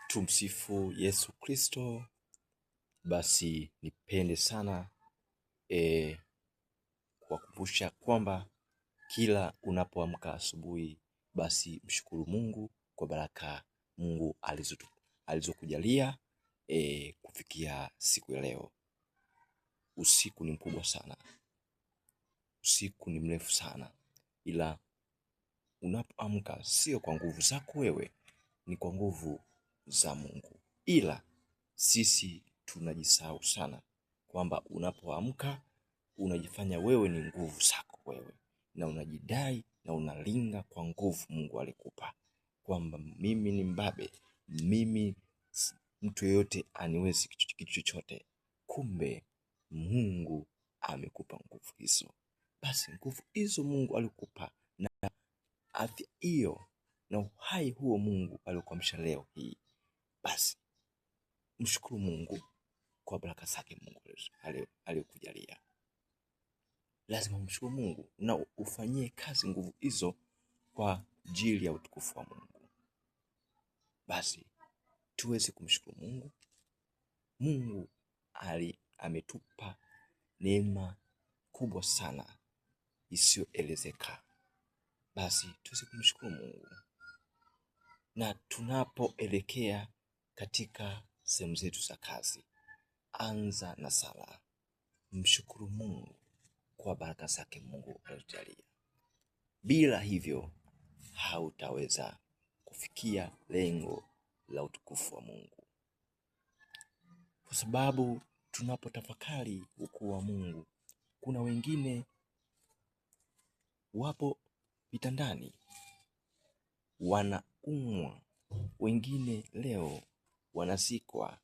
Tumsifu Yesu Kristo. Basi nipende sana kuwakumbusha kwamba kila unapoamka asubuhi, basi mshukuru Mungu kwa baraka Mungu alizokujalia kufikia siku ya leo. Usiku ni mkubwa sana, usiku ni mrefu sana, ila unapoamka sio kwa nguvu zako wewe, ni kwa nguvu za Mungu. Ila sisi tunajisahau sana kwamba unapoamka unajifanya wewe ni nguvu zako wewe, na unajidai na unalinga kwa nguvu Mungu alikupa, kwamba mimi ni mbabe, mimi mtu yeyote aniwezi kitu chochote. Kumbe Mungu amekupa nguvu hizo. Basi nguvu hizo Mungu alikupa, na afya hiyo na uhai huo Mungu alikuamsha leo hii, basi mshukuru Mungu kwa baraka zake Mungu aliyokujalia. Lazima mshukuru Mungu na ufanyie kazi nguvu hizo kwa ajili ya utukufu wa Mungu. Basi tuweze kumshukuru Mungu. Mungu ametupa neema kubwa sana isiyoelezeka. Basi tuweze kumshukuru Mungu, na tunapoelekea katika sehemu zetu za kazi, anza na sala. Mshukuru Mungu kwa baraka zake Mungu alizojalia. Bila hivyo hautaweza kufikia lengo la utukufu wa Mungu, kwa sababu tunapotafakari ukuu wa Mungu, kuna wengine wapo vitandani wanaumwa, wengine leo wanazikwa.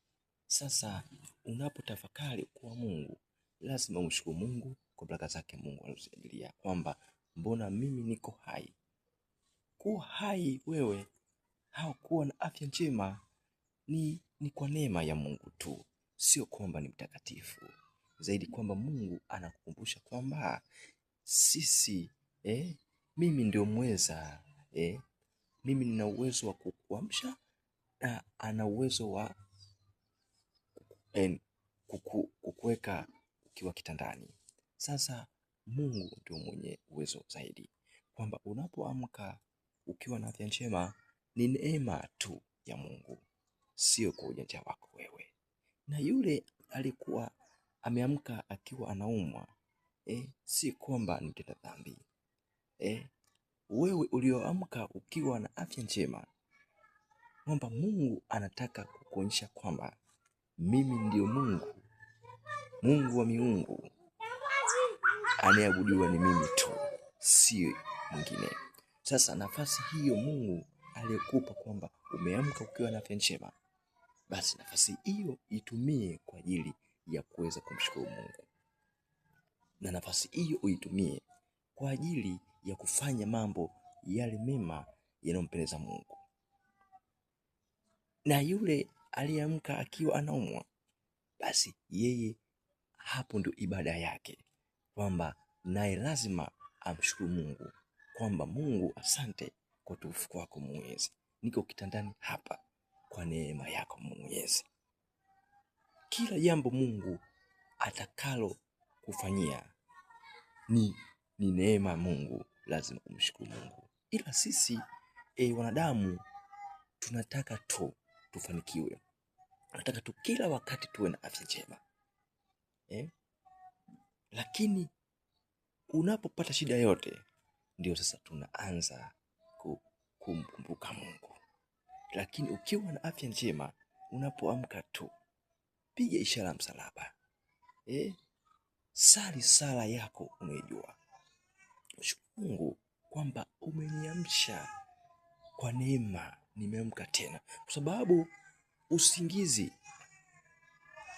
Sasa unapotafakari ukuu wa Mungu, lazima umshukuru Mungu kwa baraka zake Mungu alizojalia, kwamba mbona mimi niko hai. Kuwa hai wewe kuwa na afya njema ni kwa neema ya Mungu tu, sio kwamba ni mtakatifu. Zaidi kwamba Mungu anakukumbusha kwamba sisi mimi ndio mweza, mimi nina uwezo wa kukuamsha, na ana uwezo wa kukuweka ukiwa kitandani. Sasa Mungu ndio mwenye uwezo zaidi, kwamba unapoamka ukiwa na afya njema ni neema tu ya Mungu, sio kwa ujanja wako wewe. Na yule alikuwa ameamka akiwa anaumwa, si kwamba ni mtenda dhambi. Wewe ulioamka ukiwa na afya njema, kwamba Mungu anataka kukuonyesha kwamba mimi ndio Mungu, Mungu wa miungu, anayeabudiwa ni mimi tu, si mwingine. Sasa nafasi hiyo Mungu aliyekupa, kwamba umeamka ukiwa na afya njema, basi nafasi hiyo itumie kwa ajili ya kuweza kumshukuru Mungu, na nafasi hiyo uitumie kwa ajili ya kufanya mambo yale mema yanayompendeza Mungu. Na yule aliamka akiwa anaumwa, basi yeye hapo ndio ibada yake, kwamba naye lazima amshukuru Mungu, kwamba Mungu, asante kwa utukufu wako Mwenyezi, niko kitandani hapa kwa neema yako Mwenyezi. Kila jambo Mungu atakalo kufanyia ni neema ya Mungu, lazima kumshukuru Mungu. Ila sisi wanadamu tunataka tu tufanikiwe, tunataka tu kila wakati tuwe na afya njema, lakini unapopata shida yote, ndio sasa tunaanza kumkumbuka Mungu. Lakini ukiwa na afya njema, unapoamka tu piga ishara ya msalaba, sali sala yako unayojua, mshukuru Mungu kwamba umeniamsha kwa neema, nimeamka tena, kwa sababu usingizi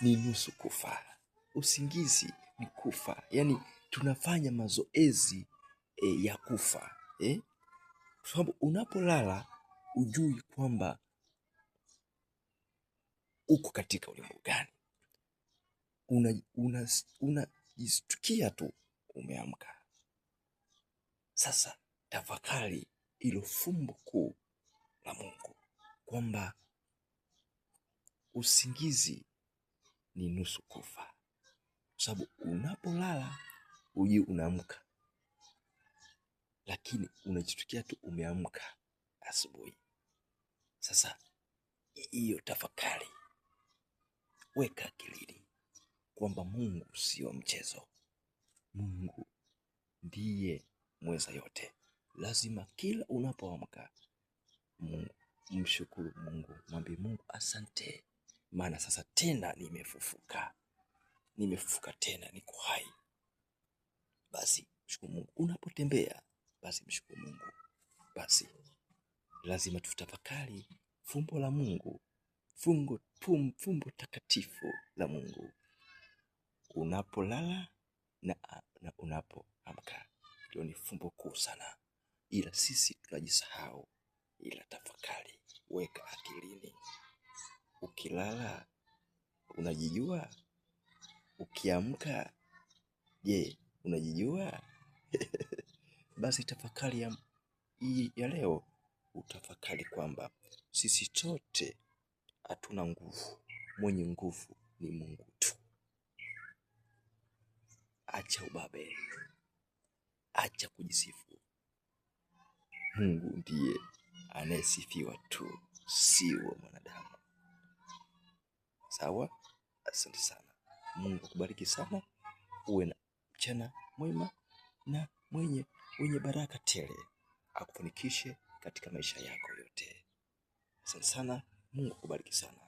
ni nusu kufa. Usingizi ni kufa, yani tunafanya mazoezi ya kufa, kwa sababu unapolala ujui kwamba uko katika ulimwengu gani. Unajistukia tu umeamka. Sasa tafakari ilo fumbo kuu la Mungu, kwamba usingizi ni nusu kufa, kwa sababu unapolala hujui unaamka, lakini unajitukia tu umeamka asubuhi. Sasa hiyo tafakari, weka akilini kwamba Mungu sio mchezo. Mungu ndiye mweza yote. Lazima kila unapoamka mshukuru Mungu, mwambie Mungu asante, maana sasa tena nimefufuka tena, niko hai. Basi mshukuru Mungu. Unapotembea basi mshukuru Mungu. Basi lazima tutafakari fumbo la Mungu, fumbo takatifu la Mungu, unapolala na unapoamka. Hilo ni fumbo kuu sana, ila sisi tunajisahau. Ila tafakari, weka akilini. Ukilala unajijua? Ukiamka je, unajijua? Basi tafakari ya leo utafakari kwamba sisi sote hatuna nguvu, mwenye nguvu ni Mungu tu. Acha ubabe, acha kujisifu. Mungu ndiye anayesifiwa tu, sio mwanadamu. Sawa? Asante sana. Mungu akubariki sana. Uwe na mchana mwema na wenye baraka tele. Akufanikishe katika maisha yako yote. Asante sana. Mungu akubariki sana.